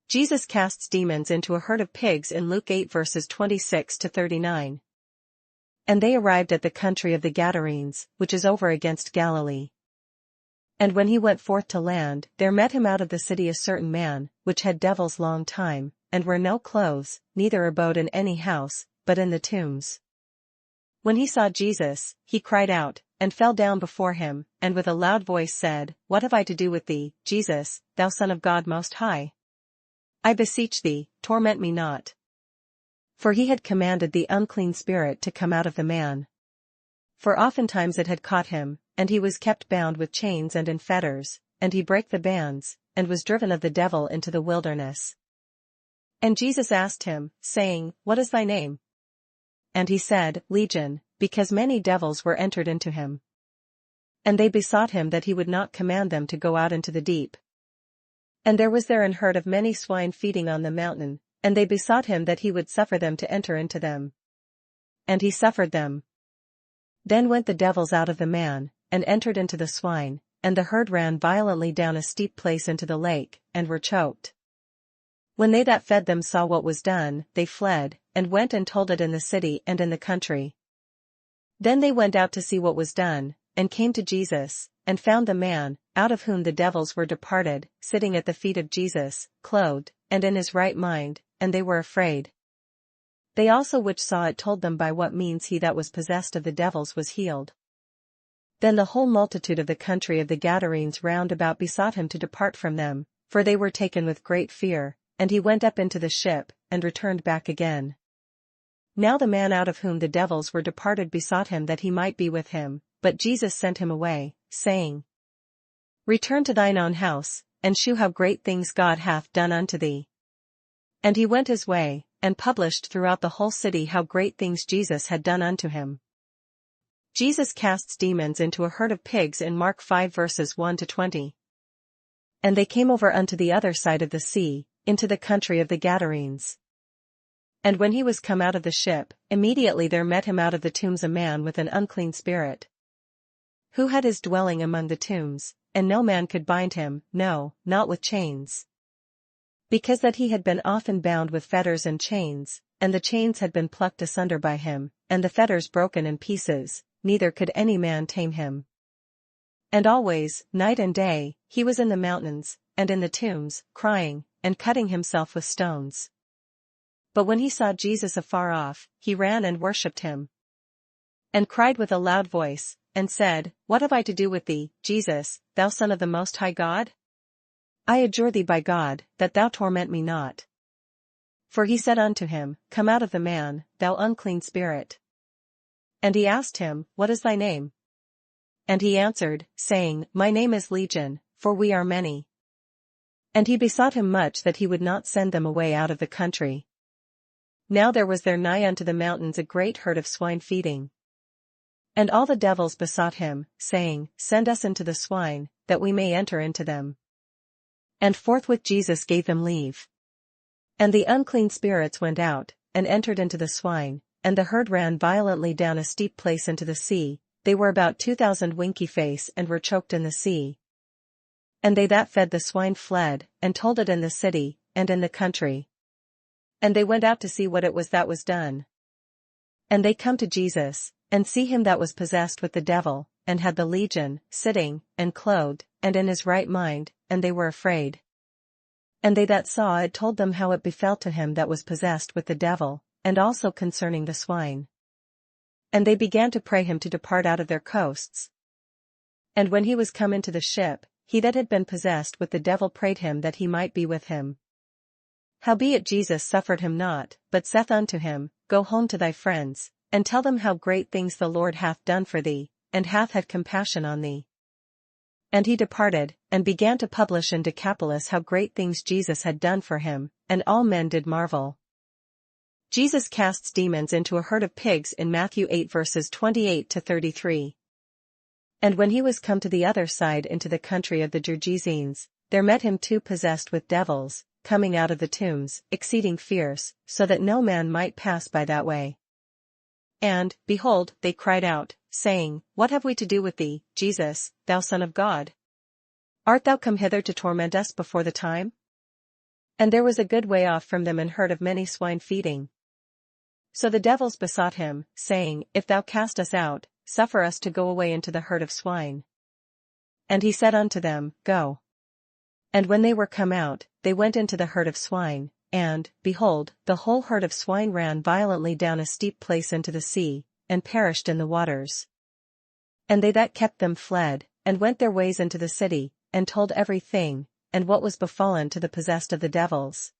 Jesus casts demons into a herd of pigs in Luke 8 verses 26 to 39. And they arrived at the country of the Gadarenes, which is over against Galilee. And when he went forth to land, there met him out of the city a certain man, which had devils long time, and wore no clothes, neither abode in any house, but in the tombs. When he saw Jesus, he cried out, and fell down before him, and with a loud voice said, What have I to do with thee, Jesus, thou Son of God Most High? I beseech thee, torment me not. For he had commanded the unclean spirit to come out of the man. For oftentimes it had caught him, and he was kept bound with chains and in fetters, and he brake the bands, and was driven of the devil into the wilderness. And Jesus asked him, saying, What is thy name? And he said, Legion, because many devils were entered into him. And they besought him that he would not command them to go out into the deep. And there was there an herd of many swine feeding on the mountain, and they besought him that he would suffer them to enter into them. And he suffered them. Then went the devils out of the man, and entered into the swine, and the herd ran violently down a steep place into the lake, and were choked. When they that fed them saw what was done, they fled, and went and told it in the city and in the country. Then they went out to see what was done, and came to Jesus, and found the man, out of whom the devils were departed, sitting at the feet of Jesus, clothed, and in his right mind, and they were afraid. They also which saw it told them by what means he that was possessed of the devils was healed. Then the whole multitude of the country of the Gadarenes round about besought him to depart from them, for they were taken with great fear, and he went up into the ship, and returned back again. Now the man out of whom the devils were departed besought him that he might be with him, but Jesus sent him away, saying, Return to thine own house, and shew how great things God hath done unto thee. And he went his way, and published throughout the whole city how great things Jesus had done unto him. Jesus casts demons into a herd of pigs in Mark 5 verses 1 to 20. And they came over unto the other side of the sea, into the country of the Gadarenes. And when he was come out of the ship, immediately there met him out of the tombs a man with an unclean spirit, who had his dwelling among the tombs, and no man could bind him, no, not with chains. Because that he had been often bound with fetters and chains, and the chains had been plucked asunder by him, and the fetters broken in pieces, neither could any man tame him. And always, night and day, he was in the mountains, and in the tombs, crying, and cutting himself with stones. But when he saw Jesus afar off, he ran and worshipped him, and cried with a loud voice, and said, What have I to do with thee, Jesus, thou Son of the Most High God? I adjure thee by God, that thou torment me not. For he said unto him, Come out of the man, thou unclean spirit. And he asked him, What is thy name? And he answered, saying, My name is Legion, for we are many. And he besought him much that he would not send them away out of the country. Now there was there nigh unto the mountains a great herd of swine feeding. And all the devils besought him, saying, Send us into the swine, that we may enter into them. And forthwith Jesus gave them leave. And the unclean spirits went out, and entered into the swine, and the herd ran violently down a steep place into the sea. They were about 2,000 winky face and were choked in the sea. And they that fed the swine fled, and told it in the city, and in the country. And they went out to see what it was that was done. And they come to Jesus, and see him that was possessed with the devil, and had the legion, sitting, and clothed, and in his right mind, and they were afraid. And they that saw it told them how it befell to him that was possessed with the devil, and also concerning the swine. And they began to pray him to depart out of their coasts. And when he was come into the ship, he that had been possessed with the devil prayed him that he might be with him. Howbeit Jesus suffered him not, but saith unto him, Go home to thy friends, and tell them how great things the Lord hath done for thee, and hath had compassion on thee. And he departed, and began to publish in Decapolis how great things Jesus had done for him, and all men did marvel. Jesus casts demons into a herd of pigs in Matthew 8 verses 28 to 33. And when he was come to the other side into the country of the Gergesenes, there met him two possessed with devils, coming out of the tombs, exceeding fierce, so that no man might pass by that way. And, behold, they cried out, saying, What have we to do with thee, Jesus, thou Son of God? Art thou come hither to torment us before the time? And there was a good way off from them an herd of many swine feeding. So the devils besought him, saying, If thou cast us out, suffer us to go away into the herd of swine. And he said unto them, Go. And when they were come out, they went into the herd of swine, and, behold, the whole herd of swine ran violently down a steep place into the sea, and perished in the waters. And they that kept them fled, and went their ways into the city, and told every thing, and what was befallen to the possessed of the devils.